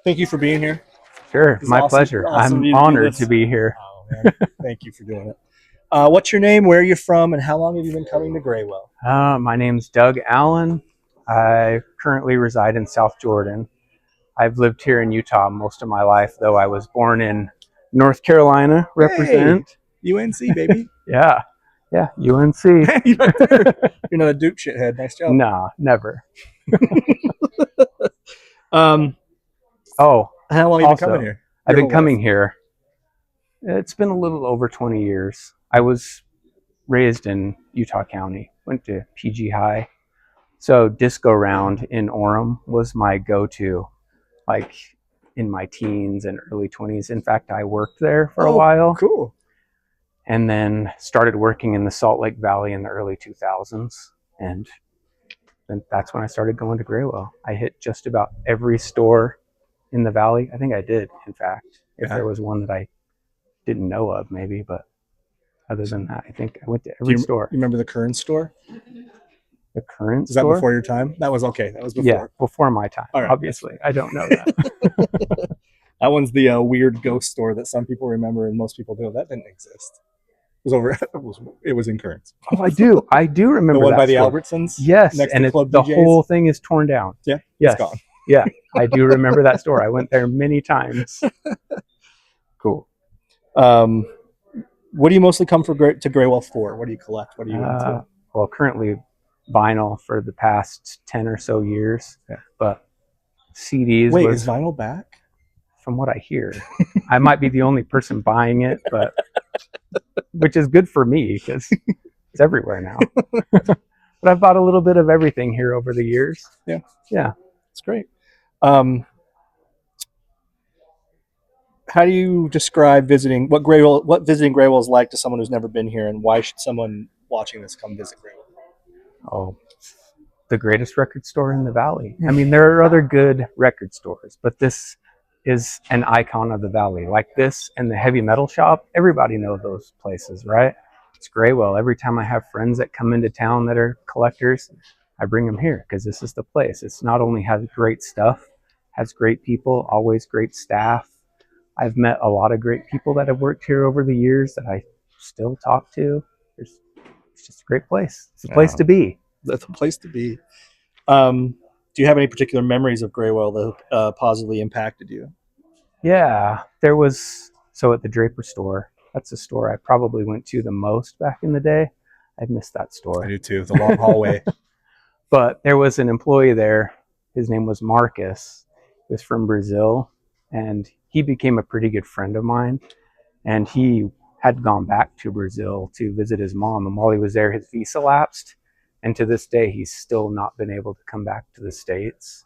Thank you for being here. Sure, It's my awesome, pleasure. awesome of I'm you to do honored to this. be here. Oh man, thank you for doing it. What's your name? Where are you from? And how long have you been coming to Graywell? My name's Doug Allen. I currently reside in South Jordan. I've lived here in Utah most of my life, though I was born in North Carolina. Hey, Represent. UNC baby. Yeah, yeah, UNC. You're not a Duke shithead. Nice job. Nah, never. Um, Oh, how long have you been coming also, here? I've Your been whole life? coming here. It's been a little over 20 years. I was raised in Utah County, went to PG High. So Disco Round in Orem was my go-to, like in my teens and early 20s. In fact, I worked there for a Oh, while cool. and then started working in the Salt Lake Valley in the early 2000s. And then that's when I started going to Graywell. I hit just about every store in the valley. I think I did, in fact, if Yeah. there was one that I didn't know of, maybe. But other than that, I think I went to Do every you store. remember the current store? The current Is that store? before your time? That was okay. That was before. Yeah, before my time. All right. Obviously, I don't know that. That one's the weird ghost store that some people remember and most people don't. That didn't exist. It was over. It was in Currents. Oh, I do remember The one that by the store. Albertsons. Yes, next and to Club the DJs. whole thing is torn down. Yeah, yes, it's gone. Yeah, I do remember that store. I went there many times. Cool. What do you mostly come to Graywell for? What do you collect? What are you into? Well, currently vinyl for the past 10 or so years, Yeah. but CDs. Wait, was, is vinyl back? From what I hear, I might be the only person buying it, but which is good for me because it's everywhere now. But I've bought a little bit of everything here over the years. Yeah, it's great. How do you describe visiting? What visiting Graywell is like to someone who's never been here, and why should someone watching this come visit Graywell? Oh, the greatest record store in the valley. I mean, there are other good record stores, but this is an icon of the valley. Like this and the Heavy Metal Shop, everybody knows those places, right? It's Graywell. Every time I have friends that come into town that are collectors, I bring them here because this is the place. It's not only has great stuff, has great people, always great staff. I've met a lot of great people that have worked here over the years that I still talk to. It's just a great place. It's a place to be. That's a place to be. Do you have any particular memories of Graywell that positively impacted you? Yeah, there was, so at the Draper store, that's the store I probably went to the most back in the day. I'd miss that store. I do too. The long hallway. But there was an employee there. His name was Marcus. He was from Brazil, and he became a pretty good friend of mine. And he had gone back to Brazil to visit his mom. And while he was there, his visa lapsed. And to this day, he's still not been able to come back to the States.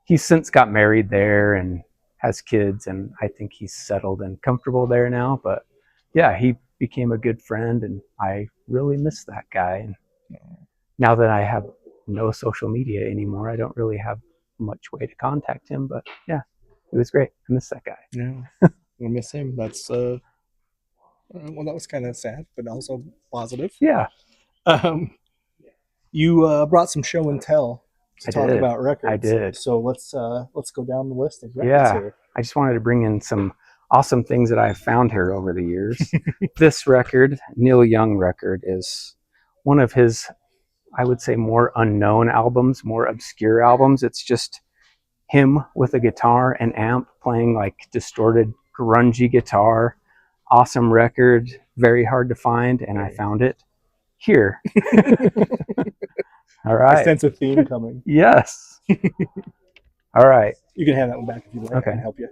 He's since got married there and has kids, and I think he's settled and comfortable there now. But yeah, he became a good friend, and I really miss that guy. And now that I have no social media anymore, I don't really have much way to contact him. But yeah, it was great. I miss that guy. Yeah, I miss him. That's well, that was kind of sad, but also positive. Yeah. You brought some show and tell to talk about records. I did. So let's go down the list of records here. I just wanted to bring in some awesome things that I've found here over the years. This record, Neil Young record, is one of his, I would say, more unknown albums, more obscure albums. It's just him with a guitar and amp playing like distorted, grungy guitar. Awesome record, very hard to find, and I found it here. All right. I sense a theme coming. Yes. All right. You can hand that one back if you like. Okay. I can help you.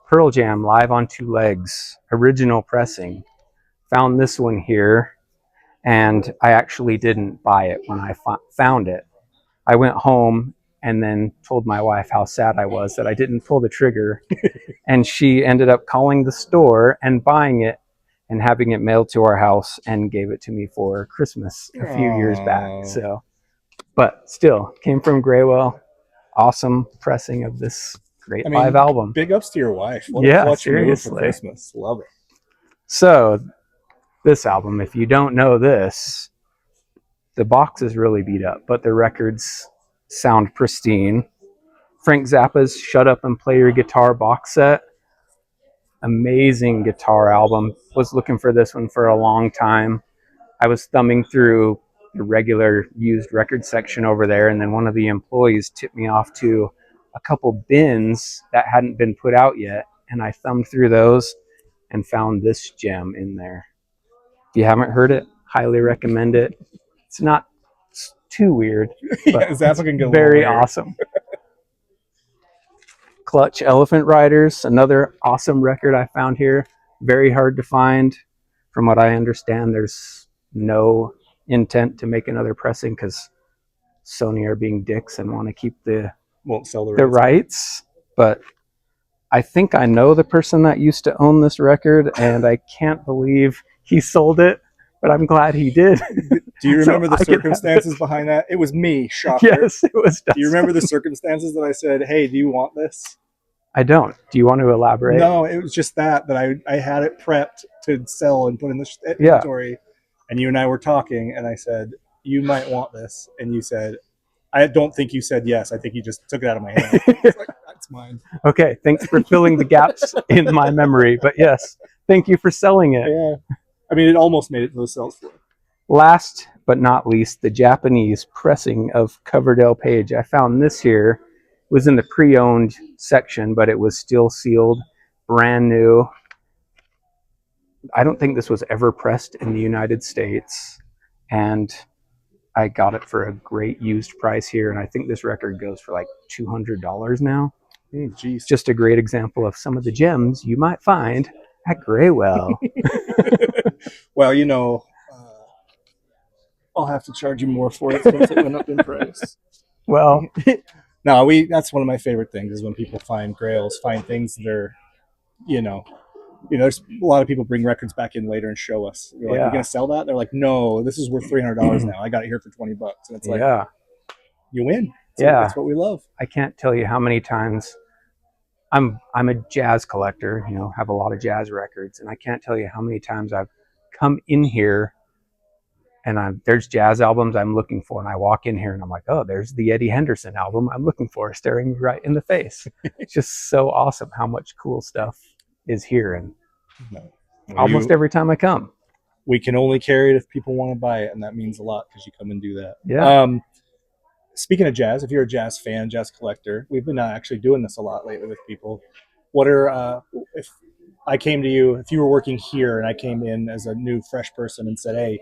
Pearl Jam, Live on Two Legs, original pressing. Found this one here, and I actually didn't buy it when I found it. I went home and then told my wife how sad I was that I didn't pull the trigger, and she ended up calling the store and buying it and having it mailed to our house and gave it to me for Christmas a few years back. So, but still came from Graywell. Awesome pressing of this great live album. Big ups to your wife. What Yeah, a clutch move seriously. for Christmas. Love it. So this album, if you don't know this, the box is really beat up, but the records sound pristine. Frank Zappa's Shut Up and Play Your Guitar box set. Amazing guitar album. Was looking for this one for a long time. I was thumbing through the regular used record section over there, and then one of the employees tipped me off to a couple bins that hadn't been put out yet, and I thumbed through those and found this gem in there. If you haven't heard it, highly recommend it. It's not too weird, but Zappa can go very weird. awesome. Clutch Elephant Riders, another awesome record I found here. Very hard to find. From what I understand, there's no intent to make another pressing because Sony are being dicks and want to keep Won't sell the rights. But I think I know the person that used to own this record, and I can't believe he sold it, but I'm glad he did. Do you remember So the I could have circumstances behind that? It was me, shocker. Yes, it was. Do you remember the circumstances that I said, hey, do you want this? I don't. Do you want to elaborate? No, it was just that I had it prepped to sell and put in the inventory. And you and I were talking, and I said, you might want this. And you said, I don't think you said yes. I think you just took it out of my hand. It's like, that's mine. Okay, thanks for filling the gaps in my memory. But yes, thank you for selling it. Yeah. I mean, it almost made it to the sales floor. Last but not least, the Japanese pressing of Coverdale Page. I found this here. It was in the pre-owned section, but it was still sealed, brand new. I don't think this was ever pressed in the United States, and I got it for a great used price here, and I think this record goes for like $200 now. Geez. Just a great example of some of the gems you might find at Graywell. Well, you know, I'll have to charge you more for it since it went up in price. Well, no, that's one of my favorite things is when people find grails, find things that are, you know, there's a lot of people bring records back in later and show us. You're like, Yeah. you're gonna sell that? They're like, no, this is worth $300 now. I got it here for $20, and it's like, yeah. you win. Yeah. That's what we love. I can't tell you how many times I'm a jazz collector, you know, have a lot of jazz records, and I can't tell you how many times I've come in here and there's jazz albums I'm looking for, and I walk in here and I'm like, oh, there's the Eddie Henderson album I'm looking for, staring me right in the face. It's just so awesome how much cool stuff is here, and almost every time I come. We can only carry it if people want to buy it, and that means a lot because you come and do that. Yeah. Speaking of jazz, if you're a jazz fan, jazz collector, we've been actually doing this a lot lately with people. What are if I came to you, if you were working here and I came in as a new fresh person and said, hey,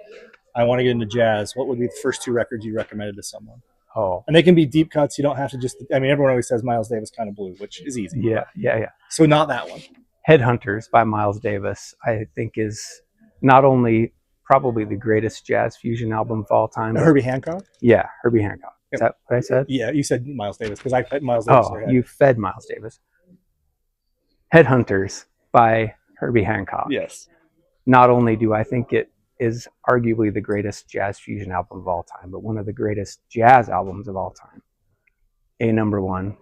I want to get into jazz, what would be the first two records you recommended to someone? Oh, and they can be deep cuts. You don't have to just, I mean, everyone always says Miles Davis Kind of Blue, which is easy. Yeah. So not that one. Headhunters by Miles Davis, I think, is not only probably the greatest jazz fusion album of all time. Herbie Hancock? Yeah, Herbie Hancock. Is that what I said? Yeah, you said Miles Davis because I fed Miles Davis. Oh, you fed Miles Davis. Headhunters by Herbie Hancock. Yes. Not only do I think it is arguably the greatest jazz fusion album of all time, but one of the greatest jazz albums of all time. Number one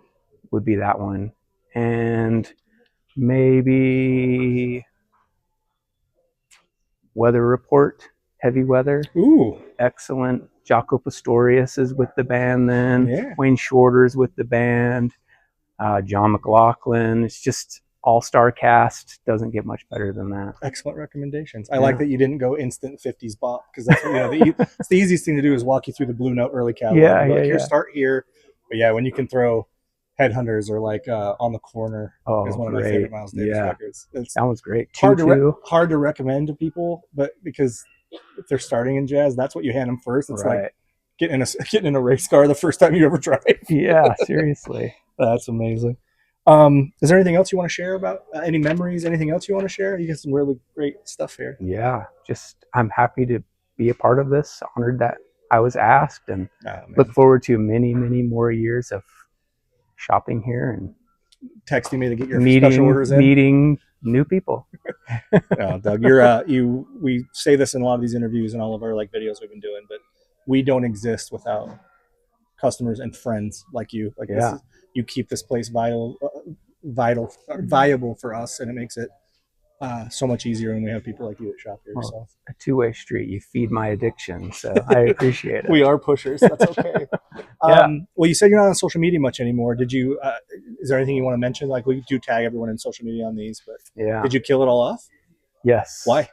would be that one. And maybe Weather Report, Heavy Weather. Ooh. Excellent. Jaco Pastorius is with the band then. Yeah. Wayne Shorter's with the band. John McLaughlin. It's just all-star cast. Doesn't get much better than that. Excellent recommendations. I like that you didn't go instant 50s bop because that's it's the easiest thing to do is walk you through the Blue Note early catalog. Yeah. Start here. But yeah, when you can throw Headhunters or like On the Corner is one of my favorite Miles Davis records. That one's great. Hard to recommend to people, but because if they're starting in jazz, that's what you hand them first. It's like getting in a race car the first time you ever drive. Yeah, seriously. That's amazing. Is there anything else you want to share about any memories? Anything else you want to share? You got some really great stuff here. Yeah, just I'm happy to be a part of this. Honored that I was asked, and look forward to many, many more years of shopping here and texting me to get your special orders in. Meeting new people. Doug, we say this in a lot of these interviews and all of our like videos we've been doing, but we don't exist without customers and friends like you. Like you keep this place viable for us, and it makes it so much easier when we have people like you that shop here. Well, so a two-way street. You feed my addiction, so I appreciate it. We are pushers. That's okay. Yeah. Well, you said you're not on social media much anymore. Did you? Is there anything you want to mention? Like we do tag everyone in social media on these, but Yeah. did you kill it all off? Yes. Why?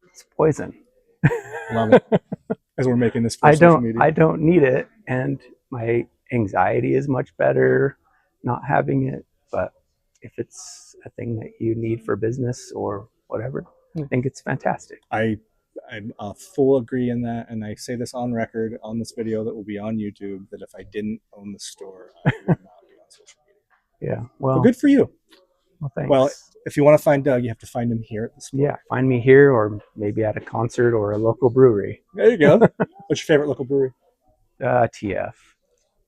It's poison. Love it. As we're making this for social media. I don't need it, and my anxiety is much better not having it. But if it's a thing that you need for business or whatever, I think it's fantastic. I'm a full agree in that, and I say this on record on this video that will be on YouTube that if I didn't own the store, I would not be on social media. Yeah. Well, Well, good for you. thanks. Well, if you want to find Doug, you have to find him here at the store. Yeah, find me here or maybe at a concert or a local brewery. There you go. What's your favorite local brewery? TF.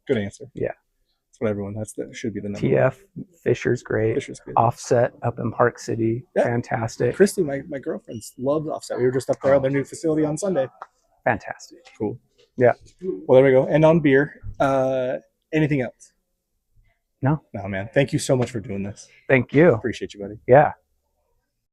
Good answer. Yeah. That's what everyone. That should be the number. TF. Fisher's great. Fisher's good. Offset up in Park City. Yeah. Fantastic. Christy, my girlfriend, loves Offset. We were just up there on their new facility on Sunday. Fantastic. Cool. Yeah. Well, there we go. And on beer, anything else? No. No, man. Thank you so much for doing this. Thank you. Appreciate you, buddy. Yeah.